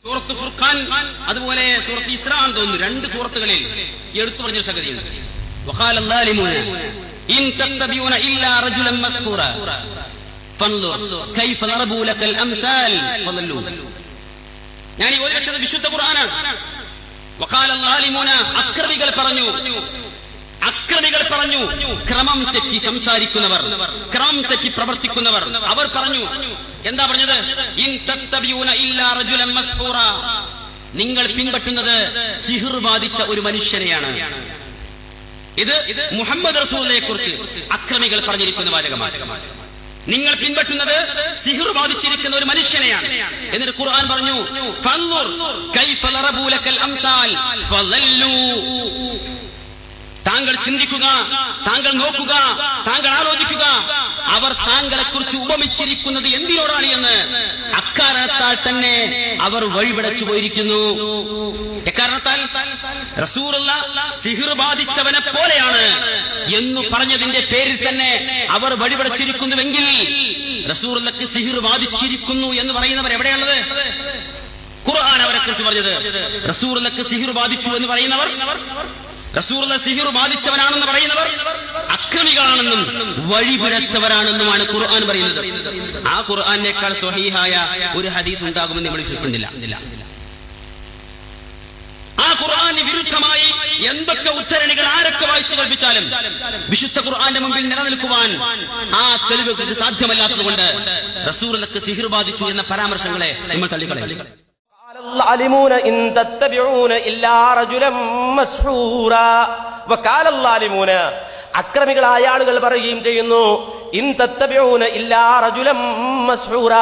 സൂറത്ത് ഫുർഖാൻ അതുപോലെ സൂറത്ത് ഇസ്രാ എന്ന് തോന്നുന്നു, രണ്ട് സൂറത്തുകളിൽ എടുത്തു പറഞ്ഞൊരു സംഗതിയുണ്ട്. വഖാല അല്ലാലിമൂന ഇൻ തത്തബിഊന ഇല്ലാ റജുലൻ മസ്ഹൂറ ഫൻദുർ കൈഫ ദറബൂ ലകൽ അംസാൽ ഫദല്ലൂ. ഞാൻ ഈ ഓതി വെച്ചത് വിശുദ്ധ ഖുർആനാണ്. വഖാല അല്ലാലിമൂന, അക്രമികൾ പറഞ്ഞു, ക്രമം തെറ്റി സംസാരിക്കുന്നവർ, ക്രമം തെറ്റി പ്രവർത്തിക്കുന്നവർ, അവർ പറഞ്ഞു. എന്താ പറഞ്ഞത്? ഇൻ തത്തബിഊന ഇല്ലാ റജുലൻ മസ്ഹൂറ, നിങ്ങൾ പിൻപറ്റുന്നത് സിഹ്ർ ബാധിച്ച ഒരു മനുഷ്യനെയാണ്. ഇത് മുഹമ്മദ് റസൂലിനെ കുറിച്ച് അക്രമികൾ പറഞ്ഞിരിക്കുന്ന വാചകമാണ്. നിങ്ങൾ പിൻപറ്റുന്നത് സിഹ്ർ ബാധിച്ചിരിക്കുന്ന ഒരു മനുഷ്യനെയാണ്. എന്നിട്ട് ഖുർആൻ പറഞ്ഞു, ഫൻദുർ കൈഫ ദറബൂ ലകൽ അംസാൽ ഫദല്ലൂ. താങ്കൾ ചിന്തിക്കുക, താങ്കൾ നോക്കുക, താങ്കൾ ആലോചിക്കുക, അവർ താങ്കളെ കുറിച്ച് ഉപമിച്ചിരിക്കുന്നത് എന്തിനോടാണ് എന്ന്. അക്കാരണത്താൽ തന്നെ അവർ വഴിപിടച്ചു പോയിരിക്കുന്നു. എക്കാരണത്താൽ റസൂലുള്ളാഹ് സിഹ്ർ ബാധിച്ചവനെ പോലെയാണ് എന്ന് പറഞ്ഞതിന്റെ പേരിൽ തന്നെ അവർ വഴിപിടച്ചിരിക്കുന്നുവെങ്കിൽ റസൂലുള്ളാഹിക്ക് സിഹ്ർ ബാധിച്ചിരിക്കുന്നു എന്ന് പറയുന്നവർ എവിടെയുള്ളത്? ഖുർആൻ അവരെ കുറിച്ച് പറഞ്ഞത് റസൂലുള്ളാഹിക്ക് സിഹ്ർ ബാധിച്ചു എന്ന് പറയുന്നവർ, റസൂലുള്ളാഹി സിഹ്ർ ബാധിച്ചവനാണെന്ന് പറയുന്നവർ അക്രമികളാണെന്നും വഴിപിഴച്ചവരാണെന്നുമാണ് ഖുർആൻ പറയുന്നത്. ആ ഖുർആനേക്കാൾ സ്വഹീഹായ ഒരു ഹദീസ് ഉണ്ടാകുമെന്ന് നമ്മൾ വിശ്വസിക്കുന്നില്ല. ആ ഖുർആന് വിരുദ്ധമായി എന്തൊക്കെ ഉദ്ധരണികൾ ആരൊക്കെ വായിച്ചു കൽപ്പിച്ചാലും വിശുദ്ധ ഖുർആന്റെ മുമ്പിൽ നിലനിൽക്കുവാൻ ആ തെളിവുകൾക്ക് സാധ്യമല്ലാത്തതുകൊണ്ട് റസൂലുള്ളാഹിക്ക് സിഹ്ർ ബാധിച്ചു എന്ന പരാമർശങ്ങളെ നമ്മൾ തള്ളിക്കളയും. الظالمون إن تتبعون إلا رجلا مسحورا وقال الظالمون, അക്രമികളായ ആളുകൾ പറയുകയും ചെയ്യുന്നു, ഇൻ തത്തബിഊന ഇല്ലാ റജുലൻ മസ്ഹൂറ,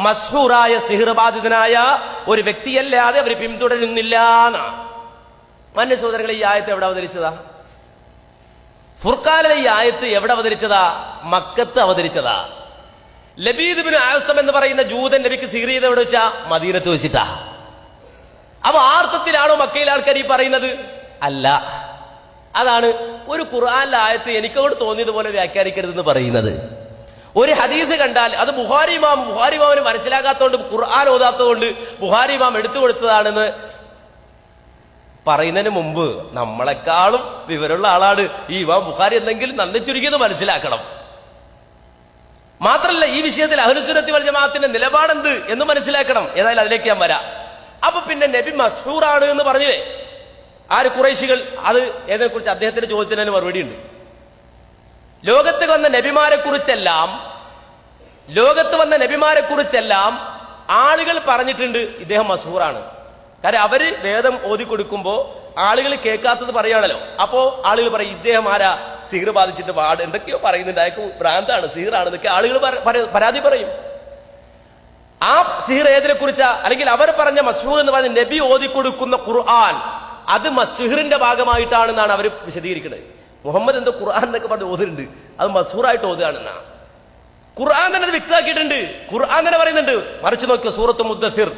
മസ്ഹൂറായ സിഹ്ർ ബാധിതനായ ഒരു വ്യക്തിയല്ലാതെ അവർ പിന്തുടരുന്നില്ല. മാന്യ സഹോദരങ്ങളെ, ഈ ആയത്ത് എവിടെ അവതരിച്ചതാ? ഫുർഖാനിലെ ഈ ആയത്ത് എവിടെ അവതരിച്ചതാ? മക്കത്ത് അവതരിച്ചതാ. ലബീദ് ഇബ്നു അഅസം എന്ന് പറയുന്ന ജൂതൻ നബിക്ക് സിഹ്ർ ചെയ്ത് എവിടെ വെച്ചാ? മദീനത്ത് വെച്ചിട്ടാ. അപ്പൊ ആർത്ഥത്തിലാണോ മക്കയിലെ ആൾക്കാർ ഈ പറയുന്നത്? അല്ല. അതാണ് ഒരു ഖുർആനിലെ ആയത്ത് എനിക്കോട് തോന്നിയതുപോലെ വ്യാഖ്യാനിക്കരുതെന്ന് പറയുന്നത്. ഒരു ഹദീസ് കണ്ടാൽ അത് ബുഖാരി ഇമാമിന് മനസ്സിലാകാത്തതുകൊണ്ട്, ഖുർആൻ ഓതാത്തതുകൊണ്ട് ബുഖാരി ഇമാം എടുത്തു കൊടുത്തതാണെന്ന് പറയുന്നതിന് മുമ്പ് നമ്മളെക്കാളും വിവരമുള്ള ആളാണ് ഈ ഇമാം ബുഖാരി, എന്തെങ്കിലും നന്ദി ചുരുക്കിയത് മനസ്സിലാക്കണം. മാത്രല്ല ഈ വിഷയത്തിൽ അഹ്ലുസുന്നത്തി വൽ ജമാഅത്തിന്റെ നിലപാടെന്ത് എന്ന് മനസ്സിലാക്കണം. ഏതായാലും അതിലേക്ക് ഞാൻ വരാം. അപ്പൊ പിന്നെ നബി മസ്ഹൂറാണ് എന്ന് പറഞ്ഞില്ലേ ആര്? ഖുറൈശികൾ. അത് ഏതിനെക്കുറിച്ച് അദ്ദേഹത്തിന്റെ ചോദ്യത്തിന് മറുപടി ഉണ്ട്. ലോകത്ത് വന്ന നബിമാരെ കുറിച്ചെല്ലാം ആളുകൾ പറഞ്ഞിട്ടുണ്ട് ഇദ്ദേഹം മസ്ഹൂറാണ്. കാര്യം അവര് വേദം ഓതിക്കൊടുക്കുമ്പോ ആളുകൾ കേൾക്കാത്തത് പറയാണല്ലോ. അപ്പോ ആളുകൾ പറയും ഇദ്ദേഹം ആരാ? സിഹ്ർ ബാധിച്ചിട്ട് വാട് എന്തൊക്കെയോ പറയുന്നുണ്ട്, അയാൾക്ക് ഭ്രാന്താണ്, സിഹ്റാണ് എന്നൊക്കെ ആളുകൾ പരാതി പറയും. ആ സിഹ്ർ ഏതിനെ കുറിച്ചാ? അല്ലെങ്കിൽ അവർ പറഞ്ഞ മസ്ഹൂർ എന്ന് പറഞ്ഞ നബി ഓതിക്കൊടുക്കുന്ന ഖുർആൻ അത് സിഹ്റിന്റെ ഭാഗമായിട്ടാണെന്നാണ് അവർ വിശദീകരിക്കുന്നത്. മുഹമ്മദ് എന്തോ ഖുർആൻ എന്നൊക്കെ പറഞ്ഞ് ഓതുന്നുണ്ട്, അത് മസ്ഹൂറായിട്ട് ഓതുകയാണെന്നാ ഖുർആൻ തന്നെ അത് വ്യക്തമാക്കിയിട്ടുണ്ട്. ഖുർആൻ തന്നെ പറയുന്നുണ്ട്. മറിച്ച് നോക്കിയോ സൂറത്ത് മുദ്ദസിർ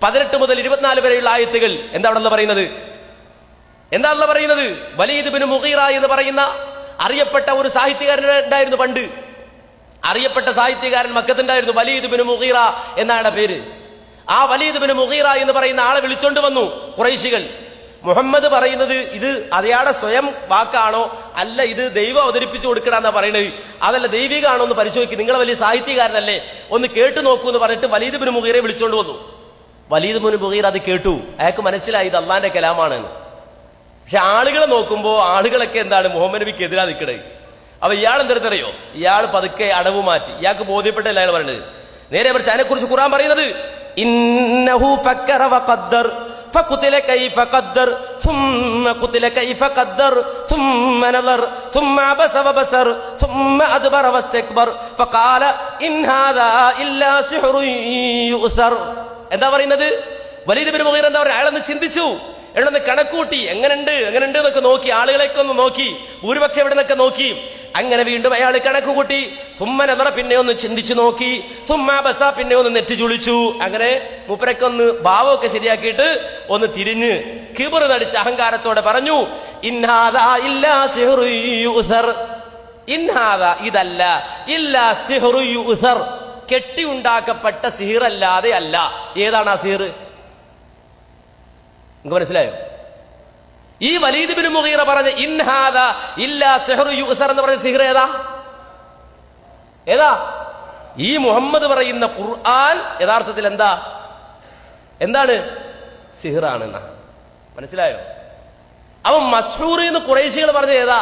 18 മുതൽ 24 വരെയുള്ള ആയത്തുകൾ എന്താണെന്ന് പറയുന്നത്? എന്താണെന്ന് പറയുന്നത്? വലീദ് ഇബ്നു മുഗീറ എന്ന് പറയുന്ന അറിയപ്പെട്ട ഒരു സാഹിത്യകാരൻ ഉണ്ടായിരുന്നു പണ്ട്. അറിയപ്പെട്ട സാഹിത്യകാരൻ മക്കത്തുണ്ടായിരുന്നു. വലീദ് ഇബ്നു മുഗീറ എന്നാണ് പേര്. ആ വലീദ് ഇബ്നു മുഗീറ എന്ന് പറയുന്ന ആളെ വിളിച്ചോണ്ട് വന്നു ഖുറൈശികൾ. മുഹമ്മദ് പറയുന്നത് ഇത് അയാളുടെ സ്വയം വാക്കാണോ അല്ല ഇത് ദൈവം അവതരിപ്പിച്ചു കൊടുക്കണമെന്നാ പറയുന്നത്, അതല്ല ദൈവികമാണോ എന്ന് പരിശോധിക്കും, നിങ്ങൾ വലിയ സാഹിത്യകാരനല്ലേ, ഒന്ന് കേട്ടു നോക്കൂ എന്ന് പറഞ്ഞിട്ട് വലീദ് ഇബ്നു മുഗീറയെ വിളിച്ചോണ്ട് വന്നു. വലീദ് ഇബ്നു മുഗീറ അത് കേട്ടു. അയാൾക്ക് മനസ്സിലായി ഇത് അള്ളാന്റെ കലാമാണെന്ന്. പക്ഷെ ആളുകളെ നോക്കുമ്പോ ആളുകളൊക്കെ എന്താണ്? മുഹമ്മദ് നബിക്ക് എതിരാ നിൽക്കണേ. അപ്പൊ ഇയാൾ എന്തെടുത്തറിയോ? ഇയാൾ പതുക്കെ അടവ് മാറ്റി. ഇയാൾക്ക് ബോധ്യപ്പെട്ടല്ല അയാൾ പറയുന്നത്. നേരെ മറിച്ച് അതിനെ കുറിച്ച് ഖുർആൻ പറയുന്നത് ഇന്നഹു ഫക്കറ വഖദ്ദർ ഫഖുതില കൈഫ ഖദ്ദർ ثم قتل كيف قدر ثم نظر ثم عبس وبصر ثم أدبر واستكبر فقال إن هذا إلا سحر يؤثر. എന്താ പറയുന്നത്? വലീദ് ഇബ്നു മുഗീറ എന്താ പറയുക? അയാളൊന്ന് ചിന്തിച്ചു, എണ്ണൊന്ന് കണക്കൂട്ടി, എങ്ങനെയുണ്ട് എന്നൊക്കെ നോക്കി, ആളുകളെയൊക്കെ ഒന്ന് നോക്കി, ഭൂരിപക്ഷം എവിടെ നിന്നൊക്കെ നോക്കി. അങ്ങനെ വീണ്ടും അയാൾ കണക്ക് കൂട്ടി. തുമ്മനതറ പിന്നെ ഒന്ന് ചിന്തിച്ചു നോക്കി. തുമ്മാബസ പിന്നെ ഒന്ന് നെറ്റി ചുളിച്ചു. അങ്ങനെ മൂപ്പരൊക്കെ ഒന്ന് ഭാവമൊക്കെ ശരിയാക്കിയിട്ട് ഒന്ന് തിരിഞ്ഞ് കിബർ നടിച്ച് അഹങ്കാരത്തോടെ പറഞ്ഞു ഇൻഹാദാ ഇല്ലാ സിഹ്റു യുഅ്സർ. ഇൻഹാദാ ഇതല്ല, ഇല്ലാ സിഹ്റു യുഅ്സർ, കെട്ടിയുണ്ടാക്കപ്പെട്ട സിഹിറല്ലാതെ അല്ല. ഏതാണ് ആ സിഹിർ? നിങ്ങൾക്ക് മനസ്സിലായോ? ഈ വലീദ് ബിൻ മുഗീറ പറഞ്ഞ ഇൻ ഹാദാ ഇല്ലാ സിഹ്റു യുഅ്സർ എന്ന് പറഞ്ഞ സിഹ്ർ ഏതാ? ഈ മുഹമ്മദ് പറയുന്ന ഖുർആൻ യഥാർത്ഥത്തിൽ എന്താണ്? സിഹ്റാണെന്നാ. മനസ്സിലായോ? അവൻ മസ്ഹൂർ എന്ന് ഖുറൈശികൾ പറഞ്ഞ ഏതാ?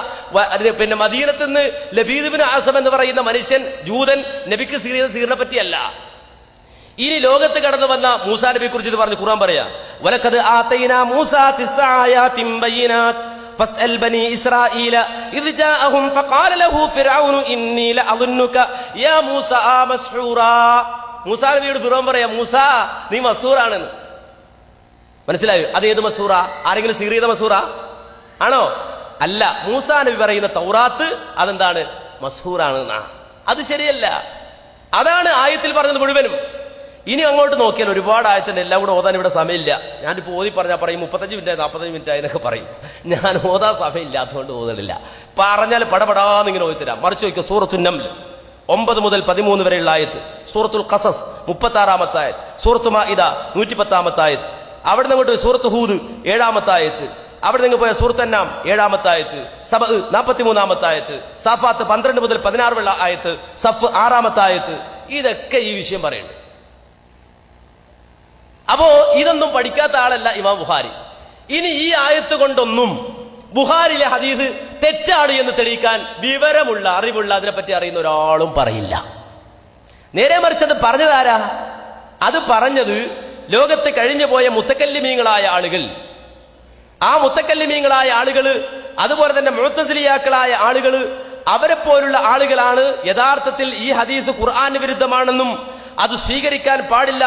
പിന്നെ മദീനത്ത് നിന്ന് ലബീദ് ബിൻ ആസം എന്ന് പറയുന്ന മനുഷ്യൻ ജൂതൻ നബിക്ക് സിഹ്റിനെ പറ്റിയല്ല. ഇനി ലോകത്ത് കടന്നു വന്ന മൂസാ നബിയെ കുറിച്ച് ഇത് പറഞ്ഞ് ഖുർആൻ പറയാ, വലഖദ് ആതൈനാ മൂസാ തിസ്അ ആയാതിൻ ബയ്യിനാത് ഫസ്അൽ ബനി ഇസ്രായീല ഇദ് ജാഅഹും ഫഖാല ലഹു ഫിർഔനു ഇന്നി ലഅظുന്നുക യാ മൂസാ മസ്ഹൂറാ. മൂസാ നബിയോട് ഫിർഔൻ പറയാ, മൂസാ നീ മസ്ഹൂറാണെന്ന്. മനസ്സിലായോ? അത് ഏത് മസ്ഹൂറാ? ആരെങ്കിലും സിഹ്ർ ചെയ്ത മസ്ഹൂറാ ആണോ? അല്ല. മൂസാ നബി പറയുന്ന തൗറാത്ത് അതെന്താണ്? മസ്ഹൂറാണെന്നാ. അത് ശരിയല്ല. അതാണ് ആയത്തിൽ പറഞ്ഞത് മുഴുവനും. ഇനി അങ്ങോട്ട് നോക്കിയാൽ ഒരുപാട് ആയത്തുണ്ട്. എല്ലാം കൂടെ ഓതാൻ ഇവിടെ സമയമില്ല. ഞാനിപ്പോ ഓതി പറഞ്ഞാൽ പറയും 35 മിനിറ്റായി 45 മിനിറ്റായി എന്നൊക്കെ പറയും. ഞാൻ ഓതാൻ സമയമില്ലാത്തതുകൊണ്ട് ഓതണില്ല. പറഞ്ഞാൽ പടപടാന്ന് ഇങ്ങനെ ഓതി തരാം. മറിച്ച് നോക്കിയോ, സൂറത്തുൻ നംൽ 9 മുതൽ 13 വരെയുള്ള ആയത്ത്, സൂറത്തുൽ ഖസസ് 36-ാമത്തെ ആയത്ത്, സൂറത്തു മാഇദ 110-ാമത്തെ ആയത്ത്, അവിടെ നിന്ന് അങ്ങോട്ട് സൂറത്ത് ഹൂദ് 7-ാമത്തെ ആയത്ത്, അവിടെ നിന്ന് പോയ സൂറത്ത് അന്നാം 7-ാമത്തെ ആയത്ത്, സബഅ 43-ാമത്തെ ആയത്ത്, സാഫാത്ത് 12 മുതൽ 16 വരെയുള്ള ആയത്ത്, സഫ് 6-ാമത്തെ ആയത്ത്. ഇതൊക്കെ ഈ വിഷയം പറയുന്നുണ്ട്. അപ്പോ ഇതൊന്നും പഠിക്കാത്ത ആളല്ല ഇമാം ബുഖാരി. ഇനി ഈ ആയത്ത് കൊണ്ടൊന്നും ബുഖാരിയിലെ ഹദീസ് തെറ്റാണ് എന്ന് തെളിയിക്കാൻ വിവരമുള്ള അറിവുള്ള അതിനെപ്പറ്റി അറിയുന്ന ഒരാളും പറയില്ല. നേരെ മറിച്ചത് പറഞ്ഞതാരാ? അത് പറഞ്ഞത് ലോകത്ത് കഴിഞ്ഞു പോയ മുത്തക്കല്ലിമീങ്ങളായ ആളുകൾ. ആ മുത്തക്കല്ലിമീങ്ങളായ ആളുകൾ, അതുപോലെ തന്നെ മുഅ്തസിലിയാക്കളായ ആളുകൾ, അവരെ പോലുള്ള ആളുകളാണ് യഥാർത്ഥത്തിൽ ഈ ഹദീസ് ഖുർആന് വിരുദ്ധമാണെന്നും അത് സ്വീകരിക്കാൻ പാടില്ല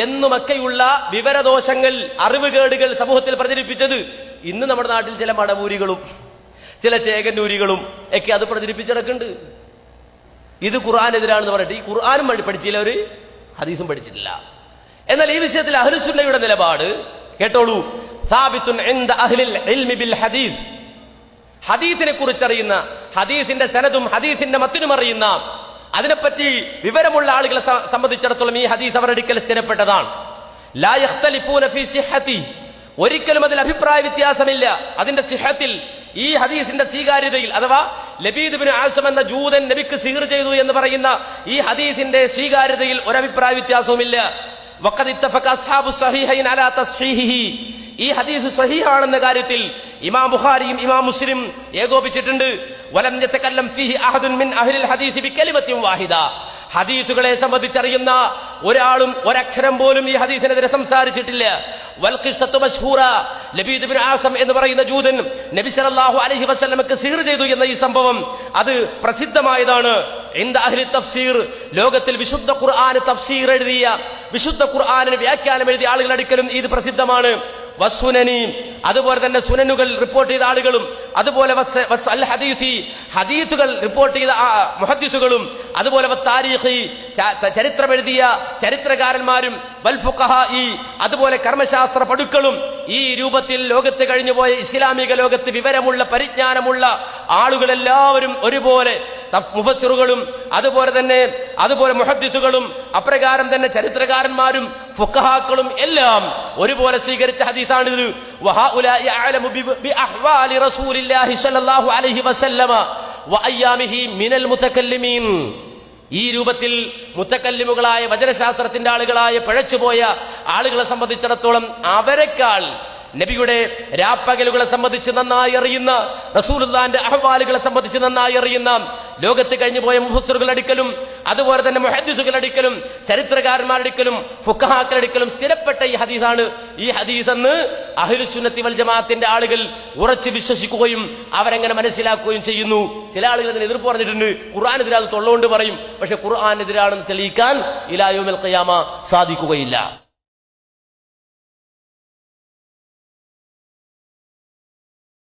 എന്നുമൊക്കെയുള്ള വിവരദോഷങ്ങൾ, അറിവുകേടുകൾ സമൂഹത്തിൽ പ്രചരിപ്പിച്ചത്. ഇന്ന് നമ്മുടെ നാട്ടിൽ ചില മടവൂരികളും ചില ചേകന്നൂരികളും ഒക്കെ അത് പ്രചരിപ്പിച്ചിടക്കുന്നുണ്ട്. ഇത് ഖുർആനെതിരാണെന്ന് പറഞ്ഞിട്ട് ഈ ഖുർആനും പഠിച്ചില്ല, ഒരു ഹദീസും പഠിച്ചിട്ടില്ല. എന്നാൽ ഈ വിഷയത്തിൽ അഹ്ലുസുന്നയുടെ നിലപാട് കേട്ടോളൂ. സാബിത്തുൻ ഇൻദ അഹ്ലിൽ ഇൽമി ബിൽ ഹദീസ്. ഹദീസിനെ കുറിച്ചറിയുന്ന, ഹദീസിന്റെ സനദും ഹദീസിന്റെ മത്തിനും അറിയുന്ന, അതിനെപ്പറ്റി വിവരമുള്ള ആളുകളെ സംബന്ധിച്ചിടത്തോളം ഈ ഹദീസ് അവരുടെ അടുക്കൽ സ്ഥിരപ്പെട്ടതാണ്. ലാ യഖ്തലിഫൂന ഫീ സിഹ്ഹതി, ഒരിക്കലും അതിൽ അഭിപ്രായ വ്യത്യാസമില്ല അതിന്റെ സിഹത്തിൽ, ഈ ഹദീസിന്റെ സ്വീകാര്യതയിൽ. അഥവാ ലബീദ് ബിൻ ആസം എന്ന ജൂതൻ നബിക്ക് സിഹ്ർ ചെയ്തു എന്ന് പറയുന്ന ഈ ഹദീസിന്റെ സ്വീകാര്യതയിൽ ഒരഭിപ്രായ വ്യത്യാസവുമില്ല. വഖദ് ഇത്തഫഖ അസ്ഹാബു സ്വഹീഹൈൻ അലാ തസ്ഹീഹിഹി, ഈ ഹദീസ് സ്വഹീഹാണെന്ന കാര്യത്തിൽ ഇമാം ബുഖാരിയും ഇമാം മുസ്ലിം ഏകോപിച്ചിട്ടുണ്ട്. വലം യതകല്ലം ഫീഹി അഹദുൻ മിൻ അഹ്ലിൽ ഹദീസ് ബികലിമത്തിൻ വാഹിദ, ഹദീസുകളെ സംബന്ധിച്ചറിയുന്ന ഒരാളും ഒരക്ഷരം പോലും ഈ ഹദീസിനെതിരെ സംസാരിച്ചിട്ടില്ല. വൽ ഖിസ്സത്തു മശ്ഹൂറ, ലബീദ് ബിൻ ആസം എന്ന് പറയുന്ന ജൂതൻ നബി സല്ലല്ലാഹു അലൈഹി വസല്ലമക്ക് സിഹ്ർ ചെയ്തു എന്ന ഈ സംഭവം അത് പ്രസിദ്ധമായതാണ്. ഇൻദ അഹ്ലി തഫ്സീർ, ലോകത്തിൽ വിശുദ്ധ ഖുർആൻ തഫ്സീർ എഴുതിയ, വിശുദ്ധ ഖുർആനിന് വ്യാഖ്യാനം എഴുതിയ ആളുകളുടെ അടുക്കലും ഇത് പ്രസിദ്ധമാണ്. വസ്സുനനി, അതുപോലെ തന്നെ സുനനുകൾ റിപ്പോർട്ട് ചെയ്ത ആളുകളും, അതുപോലെ അൽ ഹദീസി, ഹദീസുകൾ റിപ്പോർട്ട് ചെയ്ത മുഹദ്ദിസുകളും, അതുപോലെ താരീഖി, ചരിത്രം എഴുതിയ ചരിത്രകാരന്മാരും, വൽ ഫുഖഹാഇ, അതുപോലെ കർമ്മശാസ്ത്ര പടുക്കളും, ഈ രൂപത്തിൽ ലോകത്ത് കഴിഞ്ഞുപോയ ഇസ്ലാമിക ലോകത്ത് വിവരമുള്ള പരിജ്ഞാനമുള്ള ആളുകളെല്ലാവരും ഒരുപോലെ, മുഫസ്സിറുകളും അതുപോലെ മുഹദ്ദിസുകളും, അപ്രകാരം തന്നെ ചരിത്രകാരന്മാരും ഫുഖഹാക്കളും എല്ലാം ഒരുപോലെ സ്വീകരിച്ച ഹദീസാണിത്. വഹഉലാഇ അഅലമു ബിഅഹ്വാലി റസൂലില്ലാഹി സ്വല്ലല്ലാഹു അലൈഹി വസല്ലമ വഅയ്യാമിഹി മിനൽ മുതകല്ലിമീൻ. ഈ രൂപത്തിൽ മുത്തക്കല്ലിമുകളായ വചനശാസ്ത്രത്തിന്റെ ആളുകളായ പിഴച്ചുപോയ ആളുകളെ സംബന്ധിച്ചിടത്തോളം അവരെക്കാൾ നബിയുടെ രാപ്പകലുകളെ സംബന്ധിച്ച് നന്നായി അറിയുന്ന, റസൂലുള്ളാഹിന്റെ അഹ്വാലുകളെ സംബന്ധിച്ച് നന്നായി അറിയുന്ന ലോകത്ത് കഴിഞ്ഞുപോയ മുഫസ്സിറുകളുടെ അടുക്കലും, അതുപോലെ തന്നെ മുഹദ്ദിസുകളുടെ അടുക്കലും, ചരിത്രകാരന്മാരുടെ അടുക്കലും, ഫുഖഹാക്കളുടെ അടുക്കലും സ്ഥിരപ്പെട്ട ഈ ഹദീസാണ്. ഈ ഹദീസ് എന്ന് അഹ്ലുസുന്നത്തി വൽ ജമാഅത്തിന്റെ ആളുകൾ ഉറച്ചു വിശ്വസിക്കുകയും അവരെങ്ങനെ മനസ്സിലാക്കുകയും ചെയ്യുന്നു. ചില ആളുകൾ ഇതിന് എതിർപ്പ് പറഞ്ഞിട്ടുണ്ട്. ഖുർആനെതിരാണ് തൊള്ളുകൊണ്ട് പറയും, പക്ഷെ ഖുർആനെതിരാണെന്ന് തെളിയിക്കാൻ ഇലാ യൗമിൽ ഖിയാമ സാധിക്കുകയില്ല.